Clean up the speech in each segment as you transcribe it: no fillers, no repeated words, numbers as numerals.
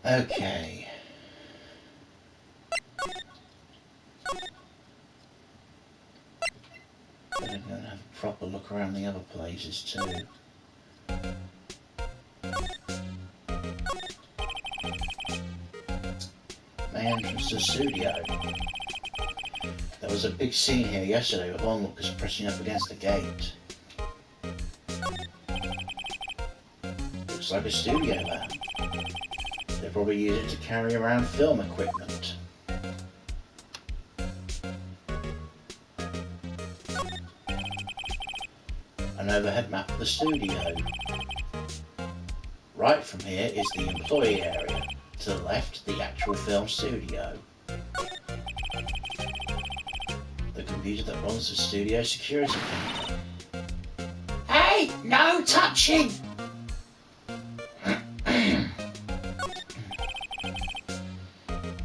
Okay. But I'm going to have a proper look around the other places too. My entrance to the studio. There was a big scene here yesterday with onlookers pressing up against the gate. Looks like a studio van. They probably use it to carry around film equipment. An overhead map of the studio. Right from here is the employee area. To the left, the actual film studio. The computer that runs the studio security camera. Hey, no touching!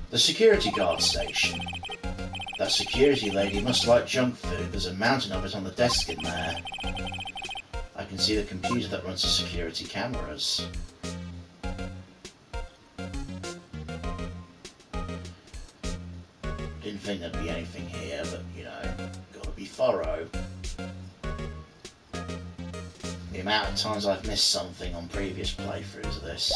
The security guard station. That security lady must like junk food. There's a mountain of it on the desk in there. I can see the computer that runs the security cameras. Didn't think there'd be anything here, but you know, gotta be thorough. The amount of times I've missed something on previous playthroughs of this.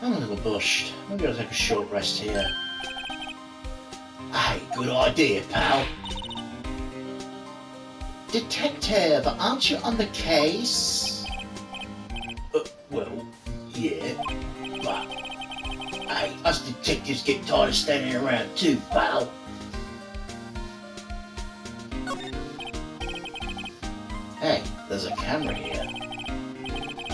I'm a little bushed. Maybe I'll take a short rest here. Hey, good idea, pal. Detective, aren't you on the case? Well, yeah. But, hey, us detectives get tired of standing around too, pal. Hey, there's a camera here.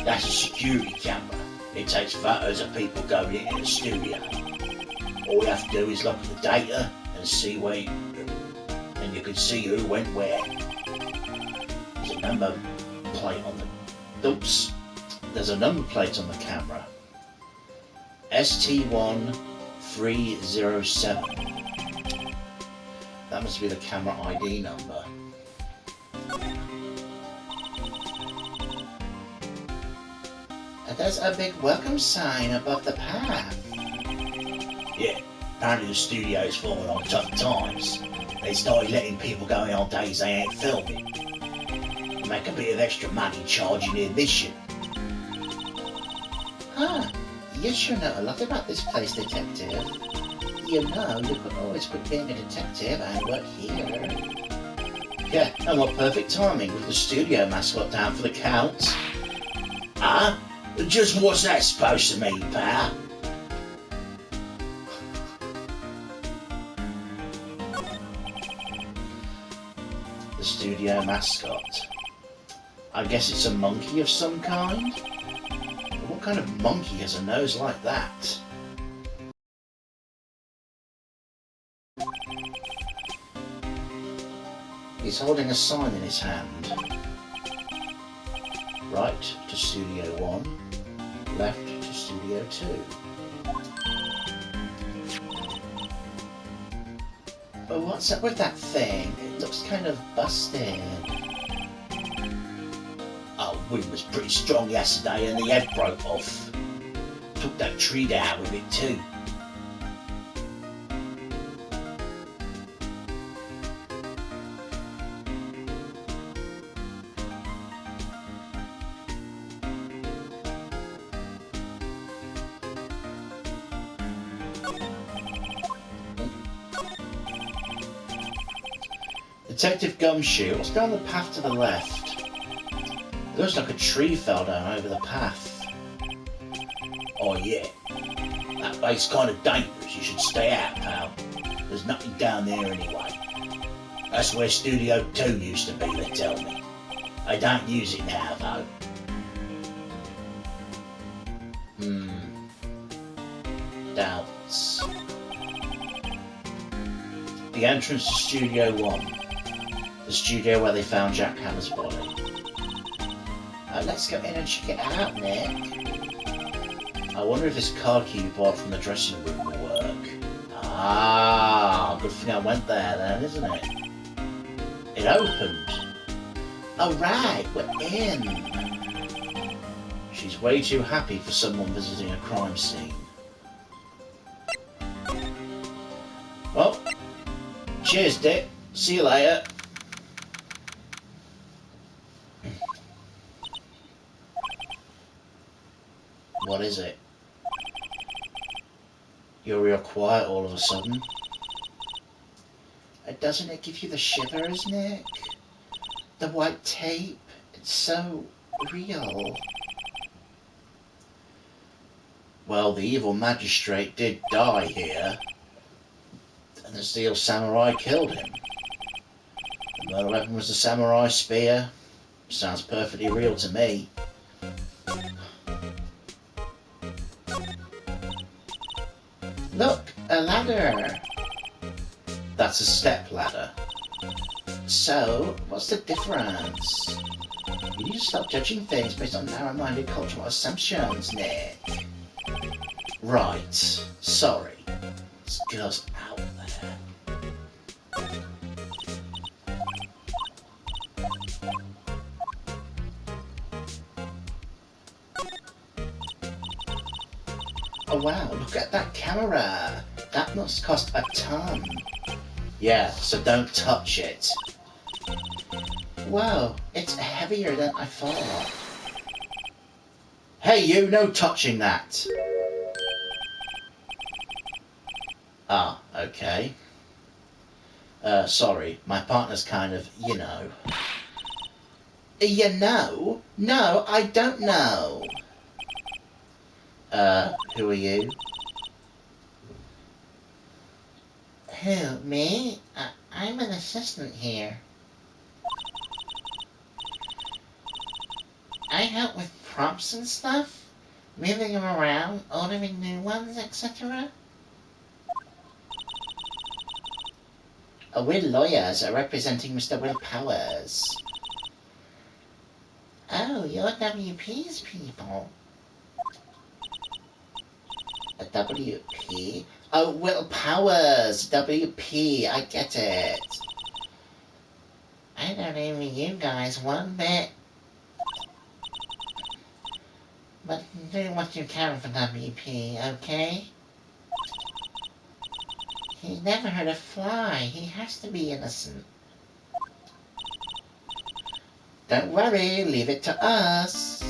That's a security camera. It takes photos of people going into the studio. All you have to do is look at the data and see where and you can see who went where. There's a number plate on the... Oops. There's a number plate on the camera. ST1307. That must be the camera ID number. There's a big welcome sign above the path. Yeah, apparently the studio's falling on tough times. They started letting people go in on days they ain't filming. Make a bit of extra money charging admission. Ah, you sure know a lot about this place, detective. You know, you could always quit being a detective and work here. Yeah, and what perfect timing with the studio mascot down for the count. Huh? Just what's that supposed to mean, pal? The studio mascot. I guess it's a monkey of some kind? What kind of monkey has a nose like that? He's holding a sign in his hand. Right to Studio 1, left to Studio 2. But what's up with that thing? It looks kind of busted. Our wind was pretty strong yesterday and the head broke off. Took that tree down with it too. Detective Gumshoe, what's down the path to the left? It looks like a tree fell down over the path. Oh yeah, that place kind of dangerous, you should stay out, pal. There's nothing down there anyway. That's where Studio 2 used to be, they tell me. They don't use it now though. Doubts. The entrance to Studio 1. The studio where they found Jack Hammer's body. Let's go in and check it out, Nick. I wonder if this card key you bought from the dressing room will work. Ah, good thing I went there then, isn't it? It opened. Oh right, we're in. She's way too happy for someone visiting a crime scene. Well, cheers, Dick. See you later. What is it? You're real quiet all of a sudden. Doesn't it give you the shivers, Nick? The white tape, it's so real. Well, the evil magistrate did die here, and the steel samurai killed him. The murder weapon was the samurai spear. Sounds perfectly real to me. Look, a ladder. That's a step ladder. So, what's the difference? You need to stop judging things based on narrow-minded cultural assumptions, Nick. Right. Sorry. This girl's out there. Oh wow, look at that camera. That must cost a ton. Yeah, so don't touch it. Whoa, it's heavier than I thought. Hey you, no touching that. Ah, okay. Sorry, my partner's kind of, you know. You know? No, I don't know. Who are you? Who, me? I'm an assistant here. I help with props and stuff, moving them around, ordering new ones, etc. We're lawyers representing Mr. Will Powers. Oh, you're WP's people. A WP? Oh, Will Powers! WP, I get it. I don't envy you guys one bit. But do what you can for WP, okay? He never hurt a fly. He has to be innocent. Don't worry, leave it to us.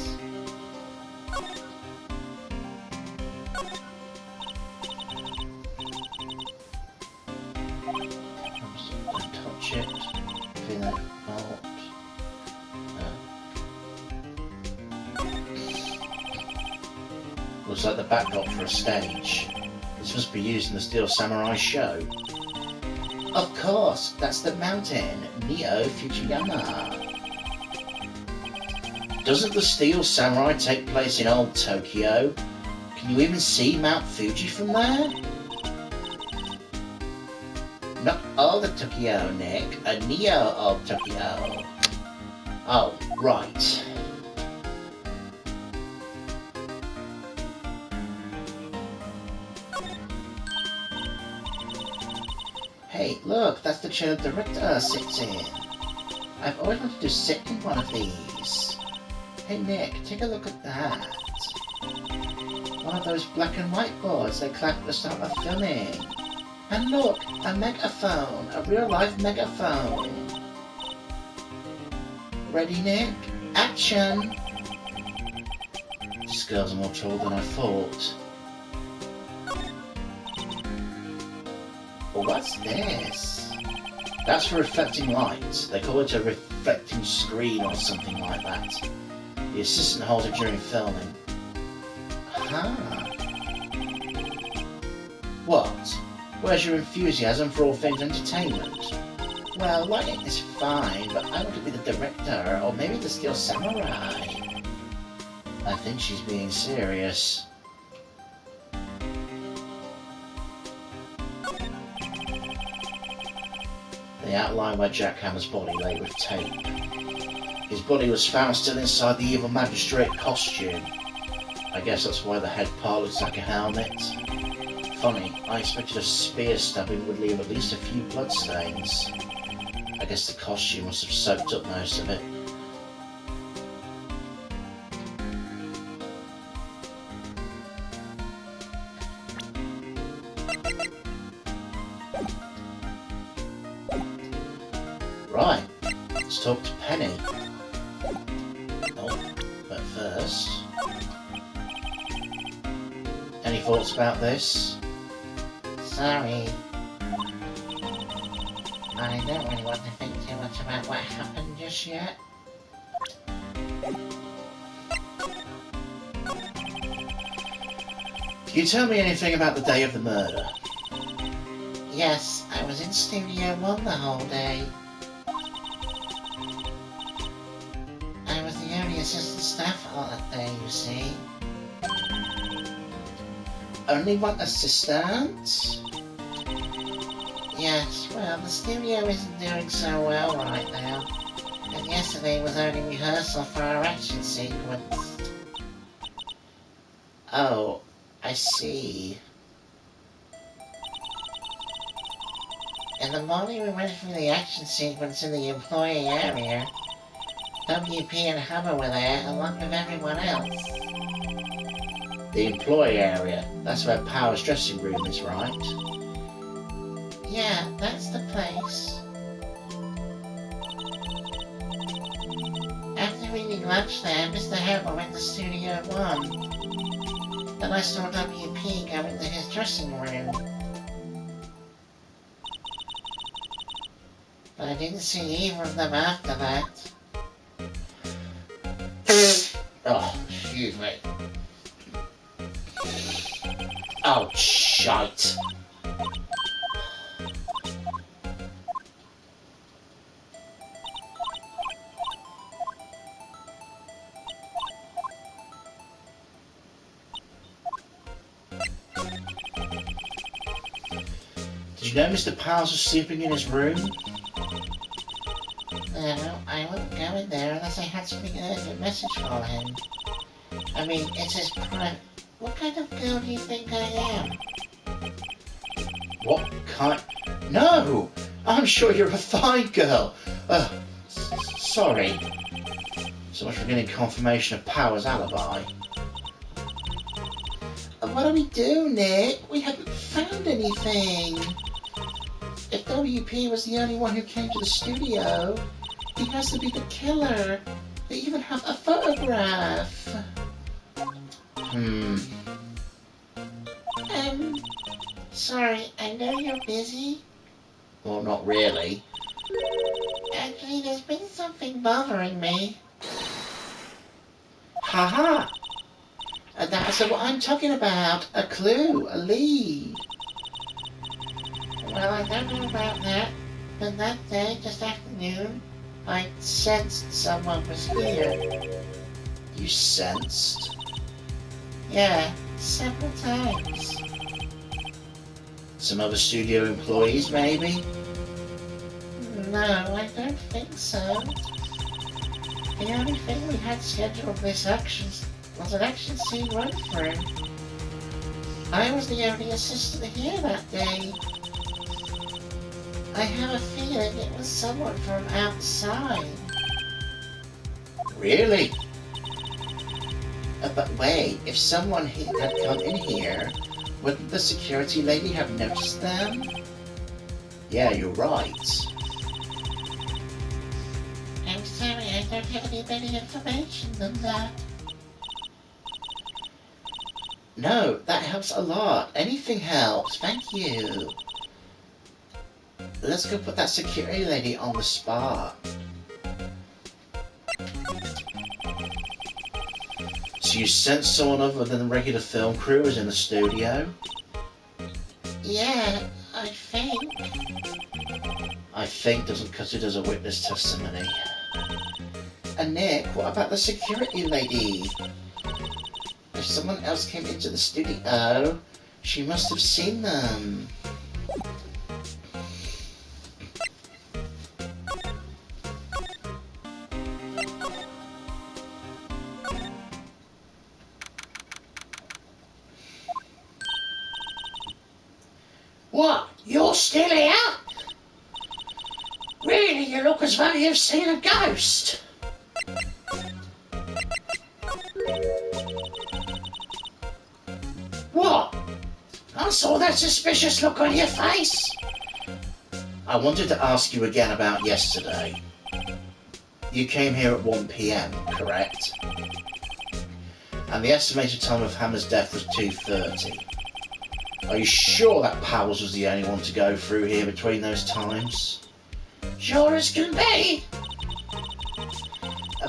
Touch it. Feel it out. Looks like the backdrop for a stage. This must be used in the Steel Samurai show. Of course, that's the mountain, Neo Fujiyama. Doesn't the Steel Samurai take place in old Tokyo? Can you even see Mount Fuji from there? Not all of Tokyo, Nick. A Neo of Tokyo. Oh, right. Hey, look, that's the chair the director sits in. I've always wanted to sit in one of these. Hey Nick, take a look at that. One of those black and white boards they clap at the start of filming. And look, a megaphone, a real-life megaphone. Ready, Nick? Action! This girl's more trouble than I thought. Well, what's this? That's for reflecting light. They call it a reflecting screen or something like that. The assistant holds it during filming. Aha! What? Where's your enthusiasm for all things entertainment? Well, lighting is fine, but I want to be the director, or maybe the Steel Samurai. I think she's being serious. They outline where Jack Hammer's body lay with tape. His body was found still inside the evil magistrate costume. I guess that's why the head part looks like a helmet. Funny, I expected a spear stabbing would leave at least a few bloodstains. I guess the costume must have soaked up most of it. Right, let's talk to Penny. Oh, but first... Any thoughts about this? Sorry. I don't really want to think too much about what happened just yet. Can you tell me anything about the day of the murder? Yes, I was in Studio 1 the whole day. I was the only assistant staff on that day, you see. Only one assistant? Yes, well, the studio isn't doing so well right now. And yesterday was only rehearsal for our action sequence. Oh, I see. In the morning we went through the action sequence in the employee area. WP and Hammer were there, along with everyone else. The employee area, that's where Power's dressing room is, right? Yeah, that's the place. After eating lunch there, Mr. Hammer went to Studio 1. Then I saw WP go into his dressing room. But I didn't see either of them after that. Oh, excuse me. Oh, shite. Did you know Mr. Powers was sleeping in his room? No, I wouldn't go in there unless I had something urgent message for him. I mean, it's his private... What kind of girl do you think I am? What kind? No! I'm sure you're a fine girl. Sorry. So much for getting confirmation of Power's alibi. What do we do, Nick? We haven't found anything. If WP was the only one who came to the studio, he has to be the killer. They even have a photograph. Sorry, I know you're busy. Well, not really. Actually, there's been something bothering me. Haha! That's what I'm talking about. A clue, a lead. Well, I don't know about that, but that day, just after noon, I sensed someone was here. You sensed? Yeah, several times. Some other studio employees, maybe? No, I don't think so. The only thing we had scheduled this was an action scene run through. I was the only assistant here that day. I have a feeling it was someone from outside. Really? But wait, if someone had come in here, wouldn't the security lady have noticed them? Yeah, you're right. I'm sorry, I don't have any better information than that. No, that helps a lot. Anything helps. Thank you. Let's go put that security lady on the spot. So you sensed someone other than the regular film crew was in the studio? Yeah, I think. I think doesn't cut it as a witness testimony. And Nick, what about the security lady? If someone else came into the studio, she must have seen them. What? You're still here? Really, you look as though you've seen a ghost. What? I saw that suspicious look on your face. I wanted to ask you again about yesterday. You came here at 1 PM, correct? And the estimated time of Hammer's death was 2:30. Are you sure that Powers was the only one to go through here between those times? Sure as can be.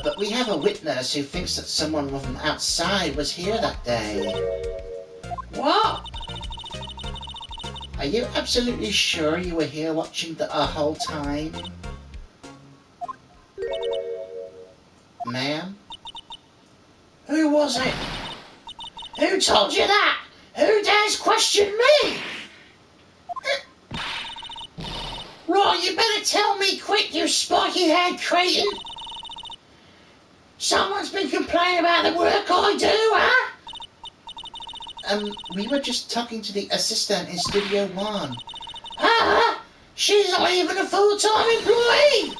But we have a witness who thinks that someone from outside was here that day. What? Are you absolutely sure you were here watching the whole time? Ma'am? Who was it? Who told you that? Who dares question me? Right, you better tell me quick, you spiky-haired cretin. Someone's been complaining about the work I do, huh? We were just talking to the assistant in Studio 1. Huh? She's not even a full-time employee.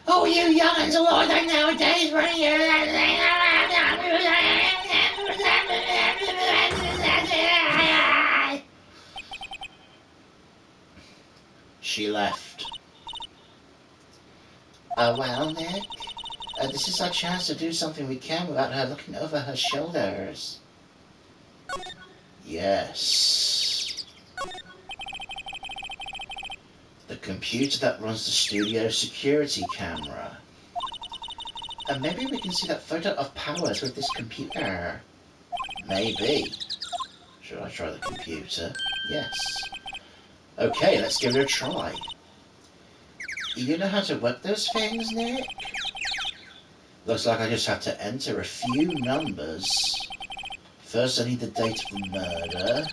Oh, you young'uns are like that nowadays, when you... She left. Well, Nick, this is our chance to do something we can without her looking over her shoulders. Yes. The computer that runs the studio security camera. And maybe we can see that photo of Powers with this computer. Maybe. Should I try the computer? Yes. Okay, let's give it a try. You know how to work those things, Nick? Looks like I just have to enter a few numbers. First, I need the date of the murder.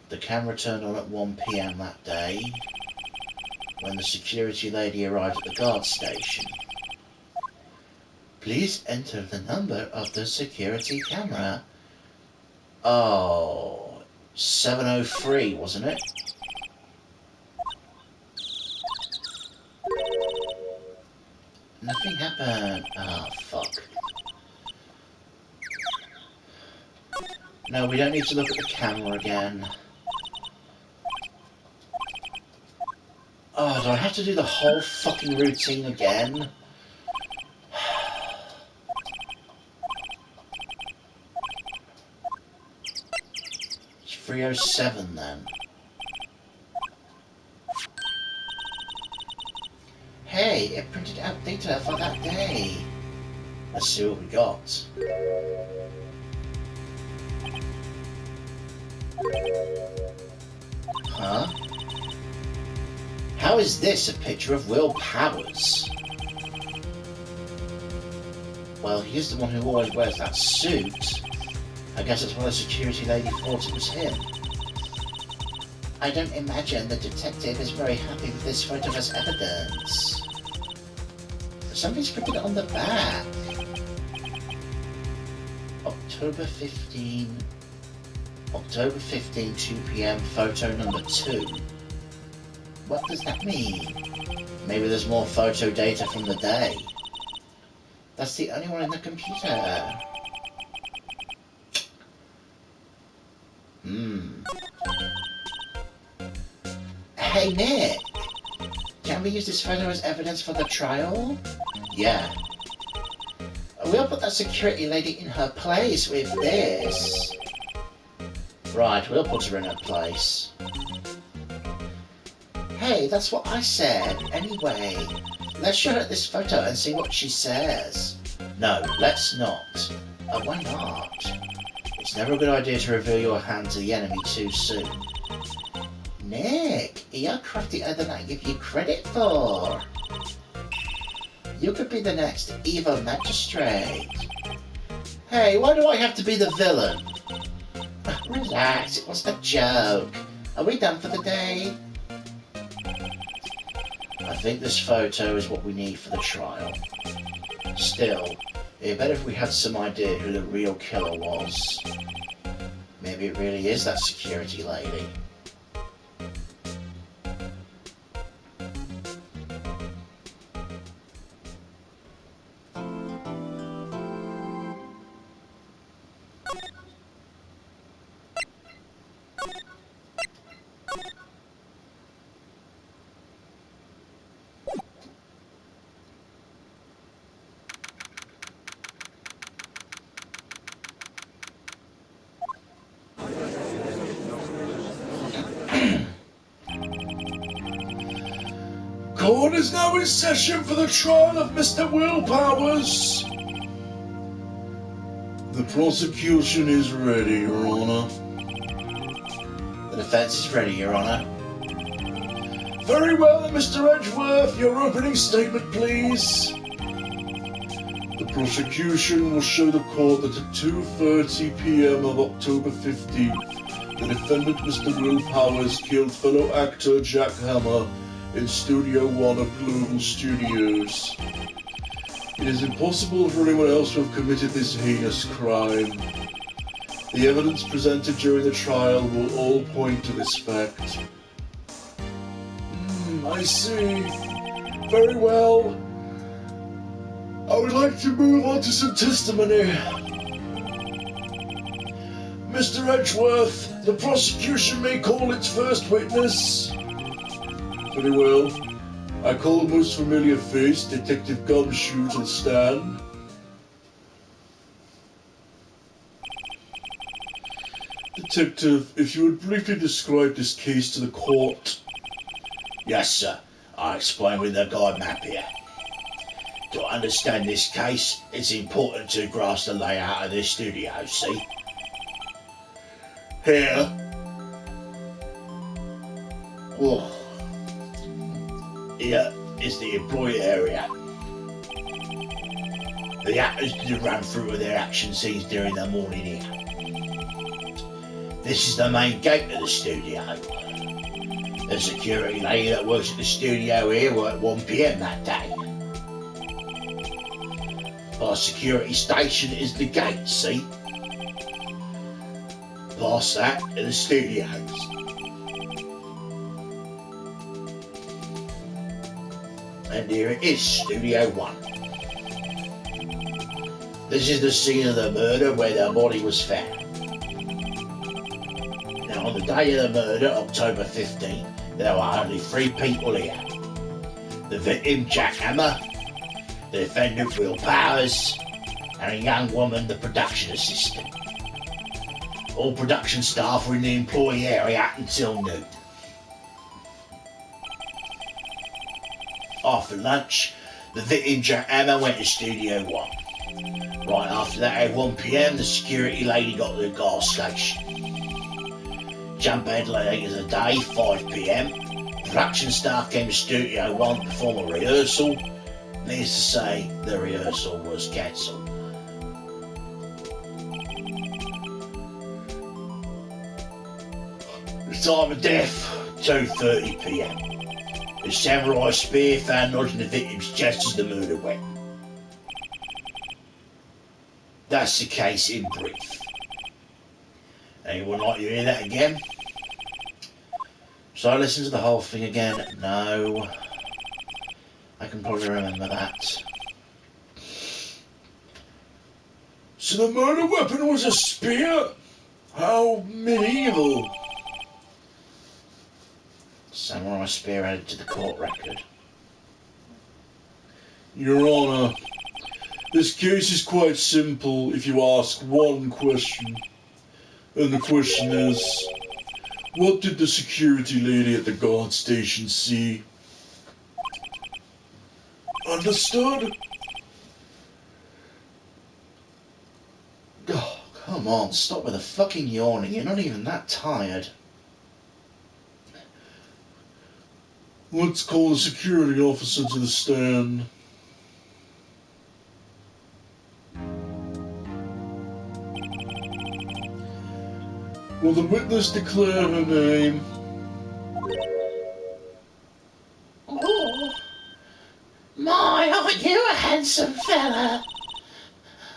The camera turned on at 1 PM that day, when the security lady arrived at the guard station. Please enter the number of the security camera. Oh, 703, wasn't it? Nothing happened. Ah, fuck. No, we don't need to look at the camera again. Oh, do I have to do the whole fucking routine again? It's 3:07 then. Hey, it printed out data for that day. Let's see what we got. Huh? How is this a picture of Will Powers? Well, he's the one who always wears that suit. I guess that's why the security lady thought it was him. I don't imagine the detective is very happy with this photo as evidence. Somebody's printed it on the back. October 15, 2 PM, photo number 2. What does that mean? Maybe there's more photo data from the day. That's the only one in the computer. Hey Nick! Can we use this photo as evidence for the trial? Yeah. We'll put that security lady in her place with this. Right, we'll put her in her place. Hey, that's what I said. Anyway, let's show her this photo and see what she says. No, let's not. Why not? It's never a good idea to reveal your hand to the enemy too soon. Nick, you're craftier than I give you credit for. You could be the next evil magistrate. Hey, why do I have to be the villain? Relax, it was a joke. Are we done for the day? I think this photo is what we need for the trial. Still, it'd be better if we had some idea who the real killer was. Maybe it really is that security lady. Court is now in session for the trial of Mr. Will Powers. The prosecution is ready, Your Honor. The defense is ready, Your Honor. Very well, Mr. Edgeworth, your opening statement, please. The prosecution will show the court that at 2:30 p.m. of October 15th, the defendant, Mr. Will Powers, killed fellow actor Jack Hammer in Studio One of Global Studios. It is impossible for anyone else to have committed this heinous crime. The evidence presented during the trial will all point to this fact. I see. Very well. I would like to move on to some testimony. Mr. Edgeworth, the prosecution may call its first witness. Very well. I call the most familiar face, Detective Gumshoe, to the stand. Detective, if you would briefly describe this case to the court. Yes, sir. I'll explain with the guide map here. To understand this case, it's important to grasp the layout of the studio, see? Here. Oh. Here is the employee area. The actors do run through with their action scenes during the morning here. This is the main gate of the studio. The security lady that works at the studio here worked 1 p.m. that day. Our security station is the gate, see? Past that are the studios. And here it is, Studio 1. This is the scene of the murder where the body was found. Now, on the day of the murder, October 15, there were only 3 people here. The victim, Jack Hammer, the defendant, Will Powers, and a young woman, the production assistant. All production staff were in the employee area until noon. After lunch, the victim, Jack Hammer, went to Studio 1. Right after that, at 1 p.m, the security lady got to the gas station. Jump ahead later the day, 5 p.m, production staff came to Studio 1 to perform a rehearsal. Needless to say, the rehearsal was cancelled. The time of death, 2:30 p.m. The samurai spear found lodged in the victim's chest as the murder weapon. That's the case in brief. Anyone like to hear that again? So I listen to the whole thing again? No. I can probably remember that. So the murder weapon was a spear? How medieval. Samurai spear added to the court record. Your Honour, this case is quite simple if you ask one question. And the question is, what did the security lady at the guard station see? Understood? Oh, come on, stop with the fucking yawning. You're not even that tired. Let's call the security officer to the stand. Will the witness declare her name? Oh, my, aren't you a handsome fella?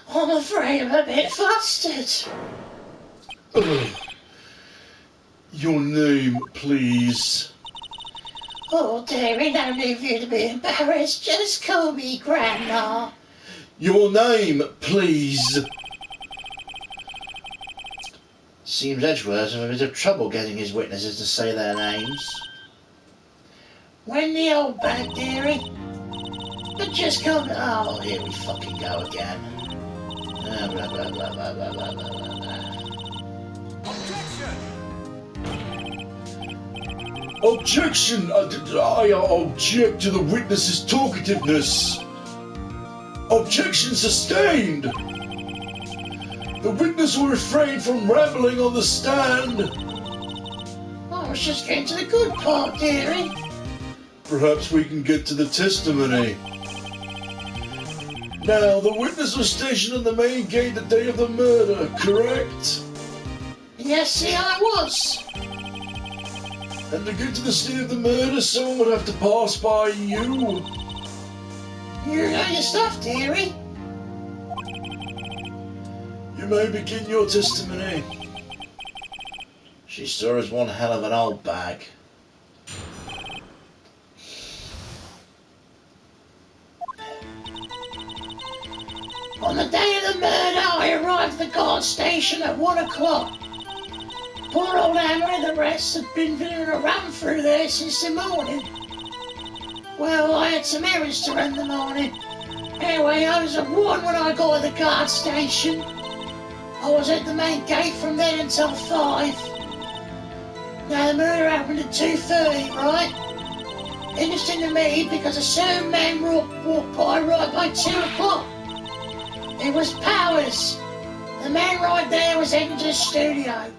I'm afraid I'm a bit flustered. Your name, please. Oh, dearie, no need for you to be embarrassed. Just call me Grandma. Your name, please. Seems Edgeworth has a bit of trouble getting his witnesses to say their names. When the old bag, dearie. But just call me... Oh, here we fucking go again. Blah, blah, blah, blah, blah, blah, blah, blah, blah. Objection! I object to the witness's talkativeness. Objection sustained! The witness will refrain from rambling on the stand. I was just getting to the good part, dearie. Perhaps we can get to the testimony. Now, the witness was stationed on the main gate the day of the murder, correct? Yes, see, I was. And to get to the scene of the murder, someone would have to pass by you. You know your stuff, dearie. You may begin your testimony. She sure is one hell of an old bag. On the day of the murder, I arrived at the guard station at 1 o'clock. Poor old Hammer and the rest had been doing a run through there since the morning. Well, I had some errands to run the morning. Anyway, I was at 1 when I got to the guard station. I was at the main gate from then until 5. Now, the murder happened at 2:30, right? Interesting to me because a certain man walked by right by 2 o'clock. It was Powers. The man right there was heading to the studio.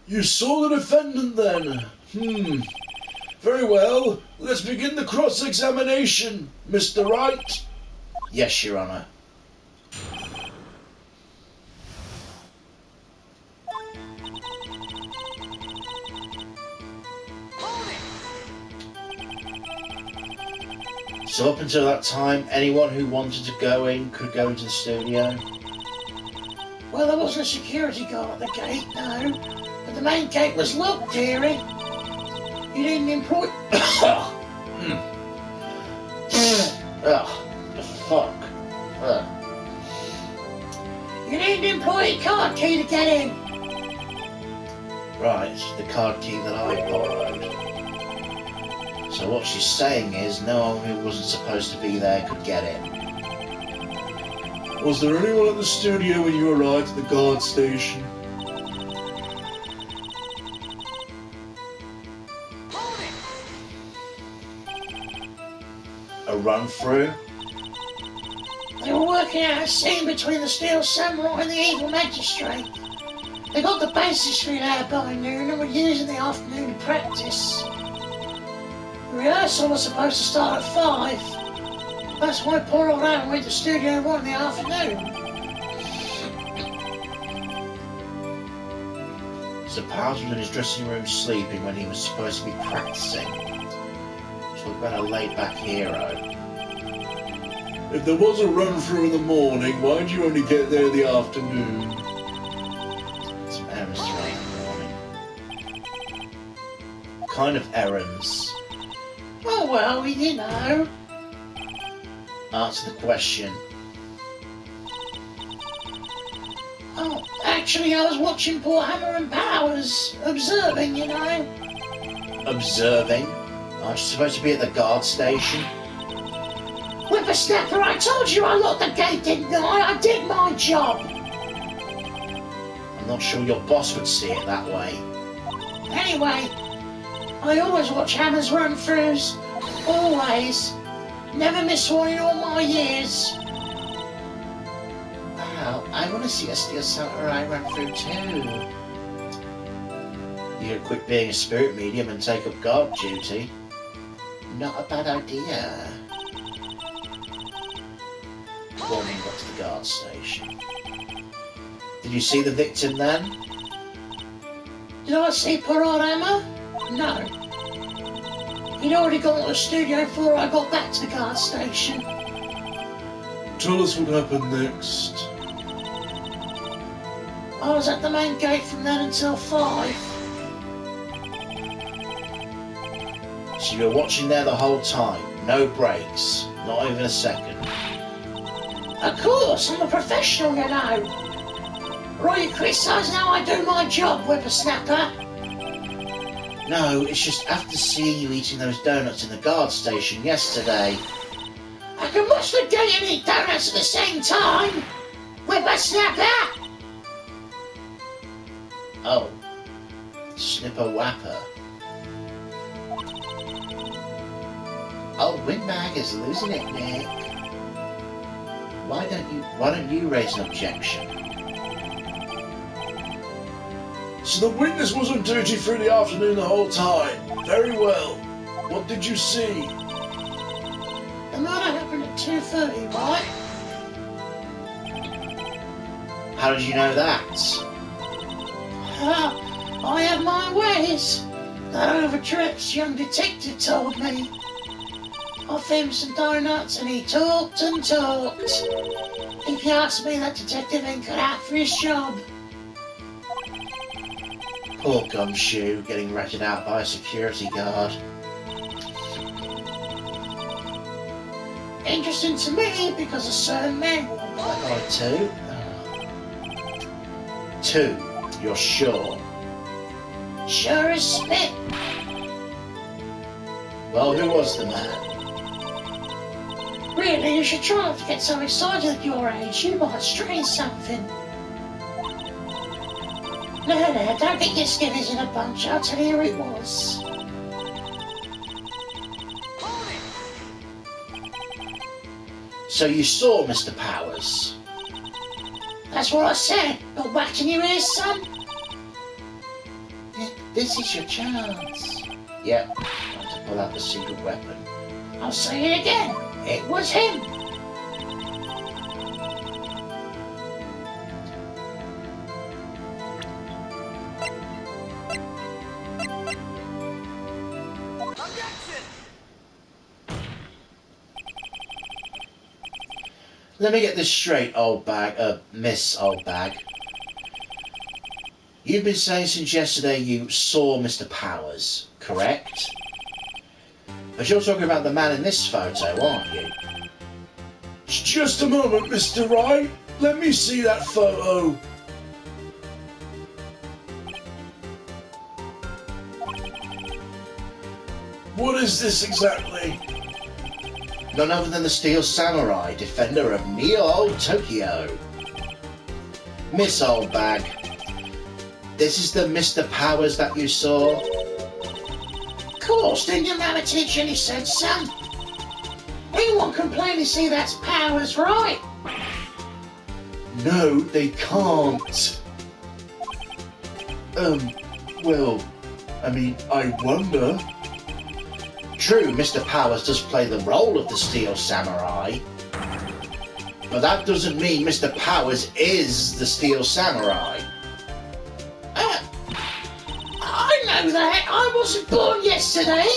You saw the defendant then? Very well. Let's begin the cross-examination, Mr. Wright. Yes, Your Honour. So up until that time, anyone who wanted to go in could go into the studio? Well, there wasn't a security guard at the gate, no. But the main gate was locked, dearie. You didn't employ... Ugh, the fuck. Ugh. You need an employee card key to get in. Right, the card key that I borrowed. So what she's saying is no one who wasn't supposed to be there could get it. Was there anyone at the studio when you arrived at the guard station? A run-through? They were working out a scene between the Steel Samurai and the Evil Magistrate. They got the bases figured out by noon and were using the afternoon to practice. The rehearsal was supposed to start at 5. That's why poor old Alan went to Studio 1 in the afternoon. So Powers was in his dressing room sleeping when he was supposed to be practicing. Talk about a laid-back hero. If there was a run-through in the morning, why did you only get there in the afternoon? Some errands to run in the morning. Kind of errands. Oh well, you know. Answer the question. Oh, actually I was watching poor Hammer and Powers, observing, you know. Observing? Aren't you supposed to be at the guard station? Whippersnapper, I told you I locked the gate, didn't I? I did my job. I'm not sure your boss would see it that way. Anyway, I always watch Hammer's run-throughs. Always. Never miss one in all my years. Wow, I want to see a Steel Samurai run-through too. You could quit being a spirit medium and take up guard duty. Not a bad idea. Warning got to the guard station. Did you see the victim then? Did I see poor old Hammer? No. He'd already gone to the studio before I got back to the guard station. Tell us what happened next. I was at the main gate from then until 5. So you were watching there the whole time, no breaks, not even a second. Of course, I'm a professional, you know. Right, you criticise how I do my job, whippersnapper. No, it's just after seeing you eating those donuts in the guard station yesterday. I can watch the game and eat donuts at the same time, whippersnapper. Oh, Snipper Whapper. Old Windbag is losing it, Nick. Why don't you raise an objection? So the witness was on duty through the afternoon the whole time. Very well. What did you see? The murder happened at 2:30, right? How did you know that? I have my ways. That overdressed young detective told me. I fed him some donuts and he talked and talked. If you ask me, that detective ain't cut out for his job. Poor Gumshoe getting ratted out by a security guard. Interesting to me because a certain man will By two? Two, you're sure? sure as spit. Well, who was the man? Really, you should try not to get so excited at your age. You might strain something. No, don't get your skivvies in a bunch. I'll tell you who it was. So you saw Mr. Powers? That's what I said. Not wax in your ears, son. This is your chance. Yep, time to pull out the secret weapon. I'll say it again. It was him. Let me get this straight, Miss Old Bag. You've been saying since yesterday you saw Mr. Powers, correct? But you're talking about the man in this photo, aren't you? Just a moment, Mr. Wright. Let me see that photo. What is this exactly? None other than the Steel Samurai, defender of Neo Tokyo. Miss Old Bag, this is the Mr. Powers that you saw? Of course, didn't your mama teach you any sense, son? Anyone can plainly see that's Powers, right? No, they can't. Well, I mean, I wonder. True, Mr. Powers does play the role of the Steel Samurai. But that doesn't mean Mr. Powers is the Steel Samurai. I know that. I wasn't born yesterday.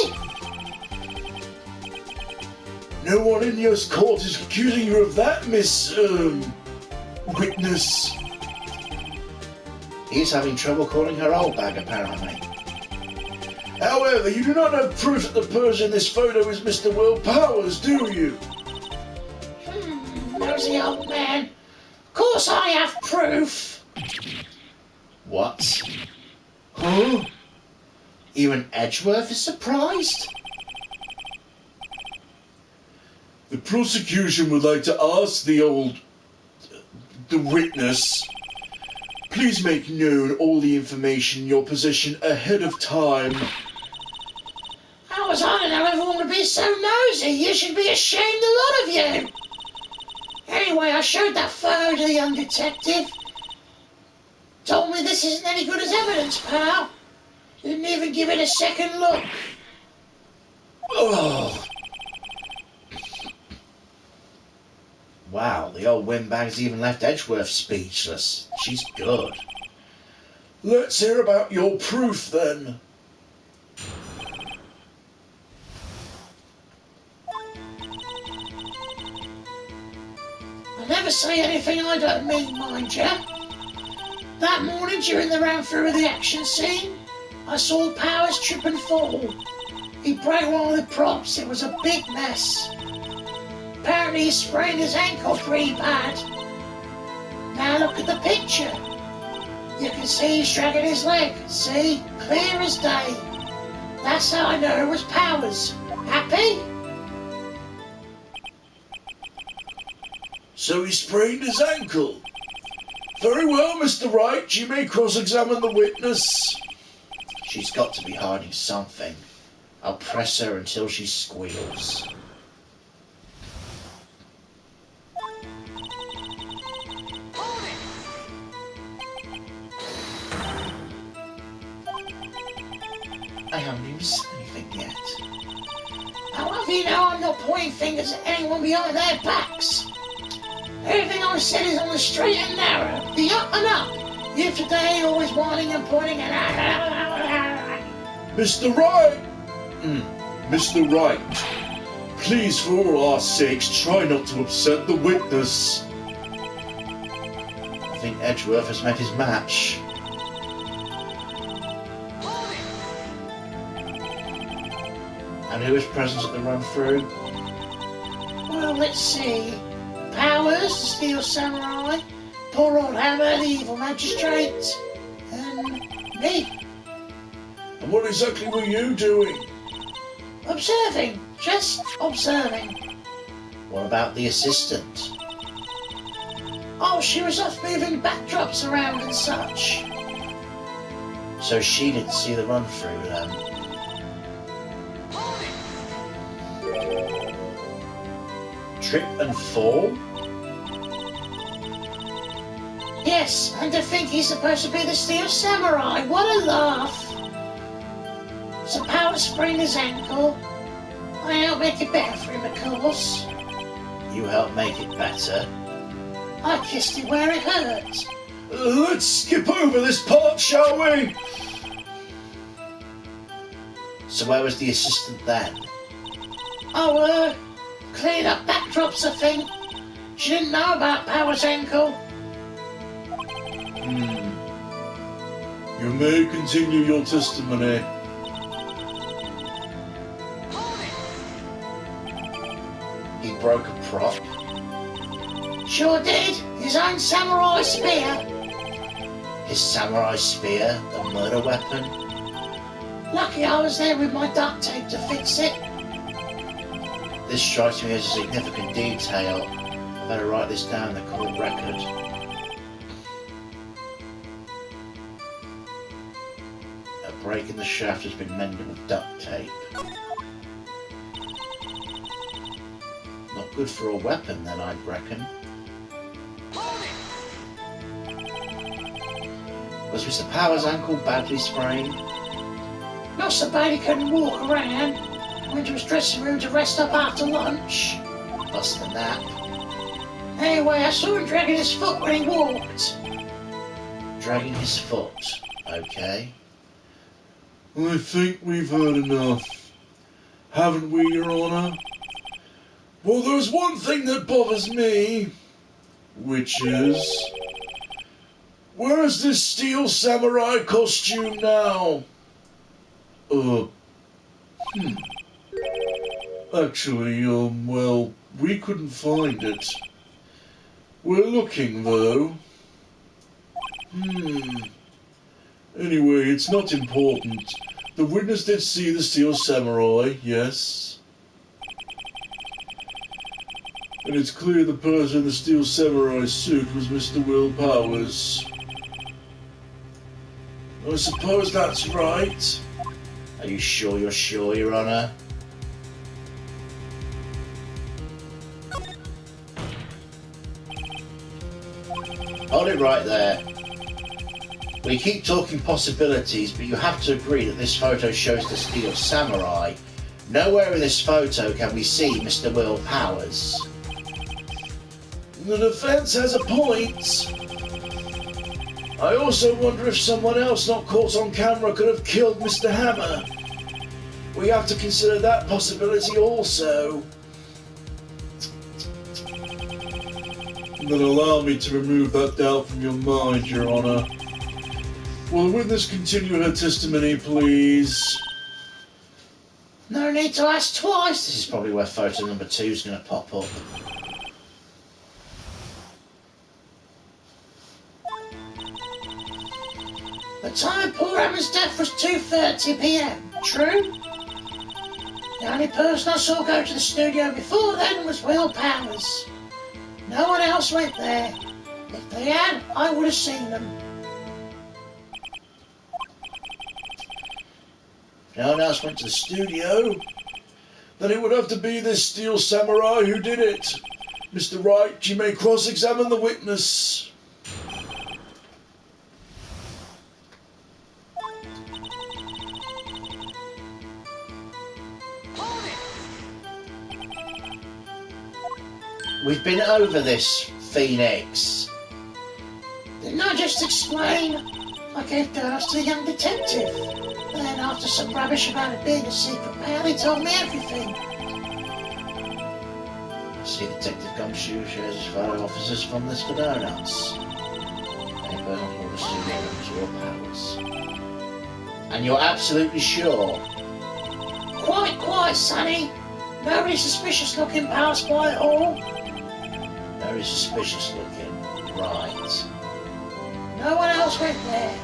No one in your court is accusing you of that, Miss, witness. He's having trouble calling her Old Bag, apparently. However, you do not have proof that the person in this photo is Mr. Will Powers, do you? Nosy old man. Of course I have proof. What? Huh? Even Edgeworth is surprised? The prosecution would like to ask the witness, please make known all the information in your possession ahead of time. I don't know everyone would be so nosy. You should be ashamed, a lot of you. Anyway, I showed that photo to the young detective. Told me this isn't any good as evidence, pal. Didn't even give it a second look. Oh, Wow, the old windbag's even left Edgeworth speechless. She's good. let's hear about your proof then. I never say anything I don't mean, mind ya. That morning during the round through of the action scene, I saw Powers trip and fall. He broke one of the props. It was a big mess. Apparently he sprained his ankle pretty bad. Now look at the picture. You can see he's dragging his leg. See? Clear as day. That's how I know it was Powers. Happy? So he sprained his ankle. Very well, Mr. Wright. You may cross-examine the witness. She's got to be hiding something. I'll press her until she squeals. I haven't even said anything yet. However, you know I'm not pointing fingers at anyone behind their backs. Everything I said is on the straight and narrow, the up and up. You today always whining and pointing and Mr. Wright! Mr. Wright, please, for all our sakes, try not to upset the witness. I think Edgeworth has met his match. And who is present at the run-through? well, let's see. Powers, the Steel Samurai, poor old Hammer, the evil magistrate, and me. And what exactly were you doing? Observing, just observing. What about the assistant? Oh, she was off moving backdrops around and such. So she didn't see the run-through then? Trip and fall? Yes, and to think he's supposed to be the Steel Samurai. What a laugh. So Power sprained his ankle. I helped make it better for him, of course. You helped make it better. I kissed it where it hurt. Let's skip over this part, shall we? So where was the assistant then? Oh, cleared up backdrops, I think. She didn't know about Power's ankle. You may continue your testimony. He broke a prop. Sure did. His own samurai spear. His samurai spear, the murder weapon. Lucky I was there with my duct tape to fix it. This strikes me as a significant detail. I better write this down in the court record. A break in the shaft has been mended with duct tape. Not good for a weapon then, I'd reckon. Was Mr. Power's ankle badly sprained? Not so bad he couldn't walk around. Went to his dressing room to rest up after lunch. Bust a nap. Anyway, I saw him dragging his foot when he walked. Dragging his foot. Okay. I think we've heard enough. Haven't we, Your Honour? Well, there's one thing that bothers me. Which is... where's this Steel Samurai costume now? Actually, well, we couldn't find it. We're looking, though. Anyway, it's not important. The witness did see the Steel Samurai, yes. And it's clear the person in the Steel Samurai suit was Mr. Will Powers. I suppose that's right. Are you sure you're sure, Your Honour? Hold it right there. We keep talking possibilities, but you have to agree that this photo shows the Steel Samurai. Nowhere in this photo can we see Mr. Will Powers. The defence has a point. I also wonder if someone else not caught on camera could have killed Mr. Hammer. We have to consider that possibility also. Then allow me to remove that doubt from your mind, Your Honour. Will the witness continue her testimony, please? No need to ask twice. This is probably where photo number 2 is going to pop up. The time of poor Emma's death was 2:30 p.m. True? The only person I saw go to the studio before then was Will Powers. No one else went there. If they had, I would have seen them. If no one else went to the studio, then it would have to be this steel samurai who did it. Mr. Wright, you may cross-examine the witness. We've been over this, Phoenix. Didn't I just explain? I gave donuts to the young detective. And then after some rubbish about it being a secret mail, he told me everything. I see Detective Gumshoe shares his fellow officers from this for donuts. They burn all the studios your powers. And you're absolutely sure? Quite, Sonny. Nobody suspicious looking passed by at all. Very suspicious looking. Right. No one else went there.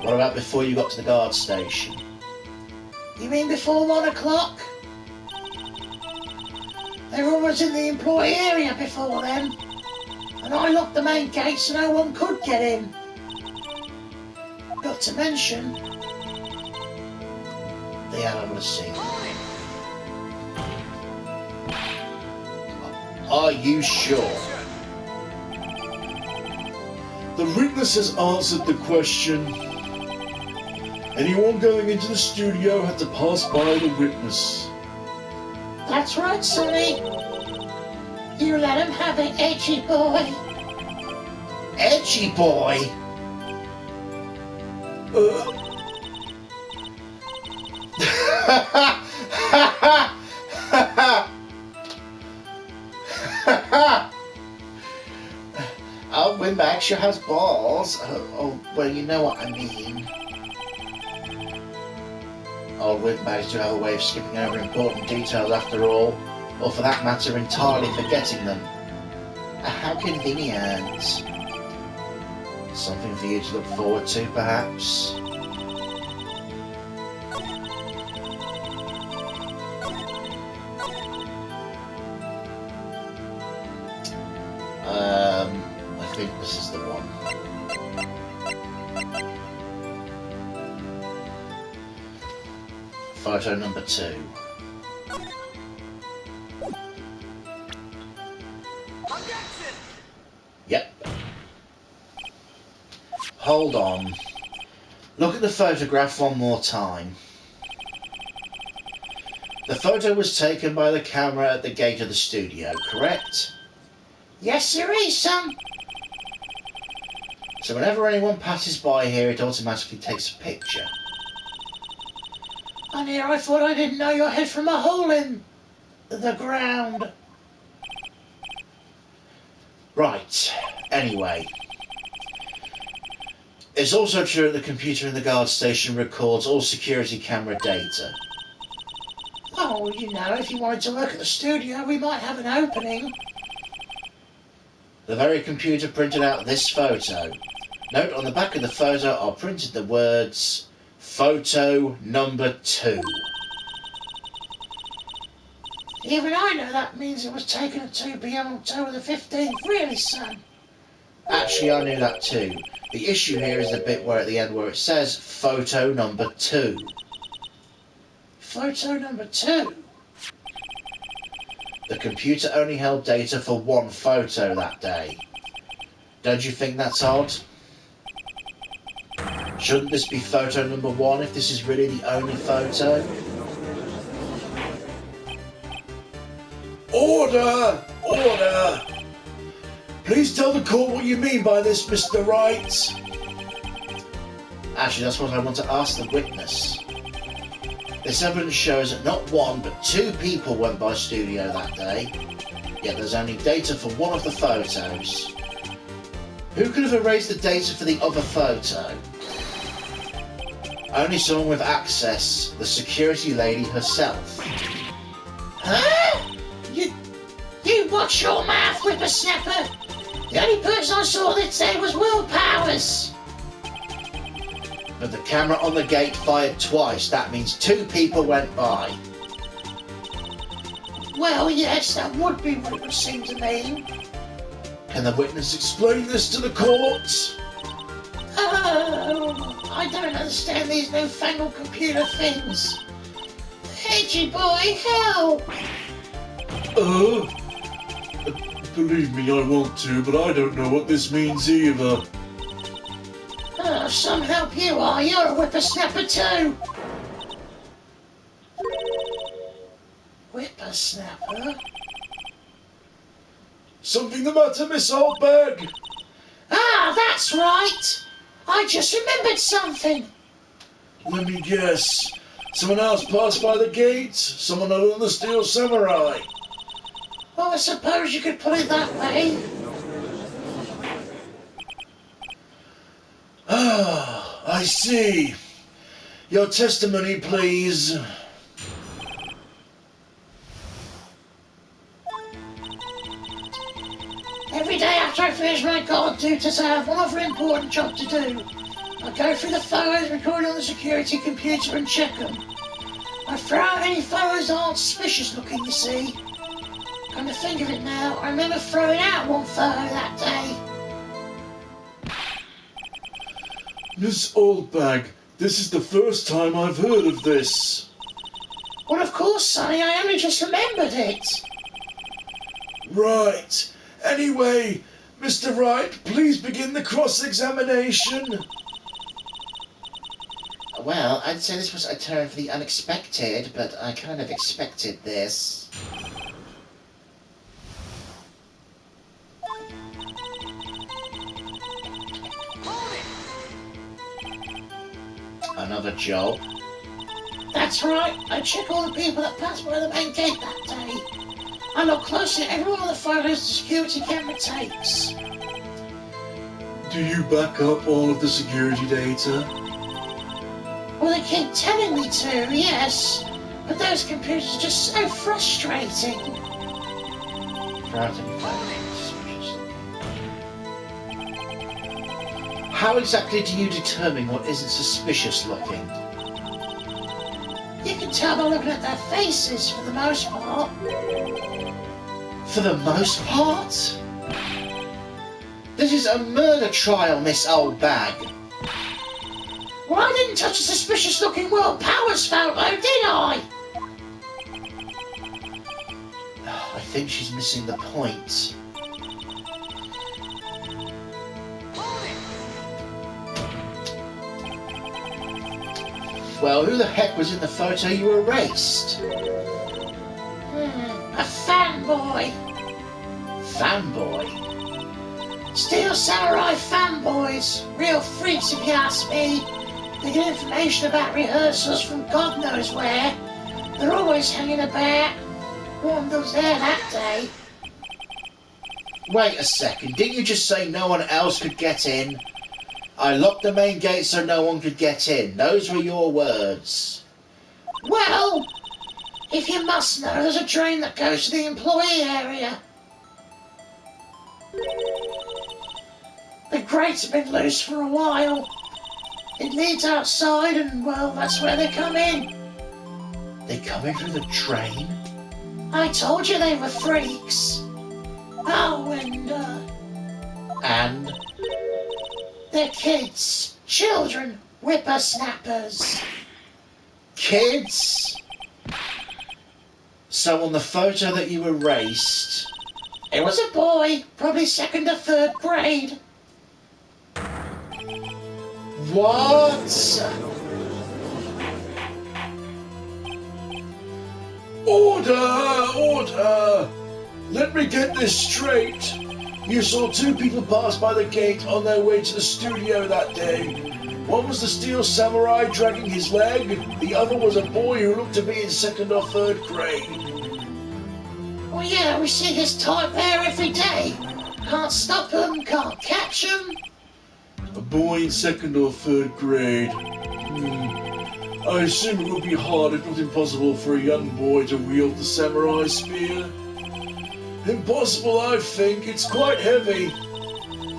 What about before you got to the guard station? You mean before 1 o'clock? They were always in the employee area before then. And I locked the main gate so no one could get in. Not to mention... The hell I would have seen. Are you sure? The witness has answered the question. Anyone going into the studio had to pass by the witness. That's right, Sonny. You let him have it, edgy boy. Edgy boy? Oh, Wimback sure has balls. Oh, well, you know what I mean. Old windbags do have a way of skipping over important details after all, or for that matter, entirely forgetting them. How convenient. Something for you to look forward to, perhaps? I think this is the one. Photo number 2. Yep. Hold on. Look at the photograph one more time. The photo was taken by the camera at the gate of the studio, correct? Yes, sir, son. So whenever anyone passes by here, it automatically takes a picture. And here I thought I didn't know your head from a hole in the ground. Right. Anyway. It's also true that the computer in the guard station records all security camera data. Oh, you know, if you wanted to work at the studio, we might have an opening. The very computer printed out this photo. Note on the back of the photo are printed the words, photo number 2. Even I know that means it was taken at 2 p.m. on October the 15th. Really, son? Actually, I knew that too. The issue here is the bit where at the end where it says photo number 2. Photo number 2? The computer only held data for one photo that day. Don't you think that's odd? Shouldn't this be photo number 1 if this is really the only photo? Order! Order! Please tell the court what you mean by this, Mr. Wright. Actually, that's what I want to ask the witness. This evidence shows that not 1 but 2 people went by studio that day, yet there's only data for one of the photos. Who could have erased the data for the other photo? Only someone with access, the security lady herself. Huh? You watch your mouth, whippersnapper. The only person I saw that day was Will Powers. But the camera on the gate fired twice. That means 2 people went by. Well, yes, that would be what it would seem to mean. Can the witness explain this to the court? Oh, I don't understand these newfangled computer things. Edgy boy, help! Believe me, I want to, but I don't know what this means either. Oh, some help you are. You're a whippersnapper too. Whippersnapper? Something the matter, Miss Oldbag? Ah, that's right. I just remembered something. Let me guess. Someone else passed by the gate? Someone other than the Steel Samurai? Well, I suppose you could put it that way. Ah, I see. Your testimony, please. Every day after I finish my guard duties, I have one other important job to do. I go through the photos recorded on the security computer and check them. I throw out any photos that aren't suspicious looking, you see. Come to think of it now, I remember throwing out one photo that day. Miss Oldbag, this is the first time I've heard of this. Well, of course, Sonny, I only just remembered it. Right. Anyway, Mr. Wright, please begin the cross-examination. Well, I'd say this was a turn for the unexpected, but I kind of expected this. Another job? That's right, I check all the people that passed by the main gate that day. I look closely at every one of the photos the security camera takes. Do you back up all of the security data? Well, they keep telling me to, yes. But those computers are just so frustrating. How exactly do you determine what isn't suspicious looking? You can tell by looking at their faces, for the most part. For the most part? This is a murder trial, Miss Oldbag. Well, I didn't touch a suspicious-looking World Powers photo, did I? I think she's missing the point. Well, who the heck was in the photo you erased? A fanboy. Fanboy? Steel Samurai fanboys. Real freaks, if you ask me. They get information about rehearsals from God knows where. They're always hanging about. One was there that day. Wait a second, didn't you just say no one else could get in? I locked the main gate so no one could get in. Those were your words. Well, if you must know, there's a drain that goes to the employee area. The grates have been loose for a while. It leads outside and, well, that's where they come in. They come in through the drain? I told you they were freaks. Oh, And? They're kids. Children. Whippersnappers. Kids? So on the photo that you erased... It was a boy, probably 2nd or 3rd grade. What? Order! Order! Let me get this straight. You saw 2 people pass by the gate on their way to the studio that day. One was the Steel Samurai dragging his leg. The other was a boy who looked to be in 2nd or 3rd grade. Well, yeah, we see his type there every day. Can't stop him, can't catch him. A boy in 2nd or 3rd grade. I assume it would be hard, if not impossible, for a young boy to wield the samurai spear. Impossible, I think. It's quite heavy.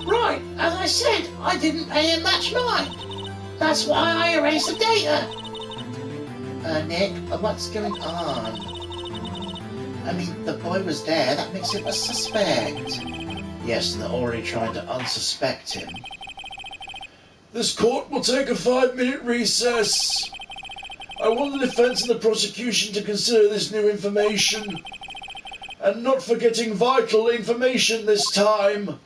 Right, as I said, I didn't pay him much mind. That's why I erased the data. Nick, what's going on? I mean, the boy was there, that makes him a suspect. Yes, and they're already trying to unsuspect him. This court will take a 5-minute recess. I want the defence and the prosecution to consider this new information. And not forgetting vital information this time.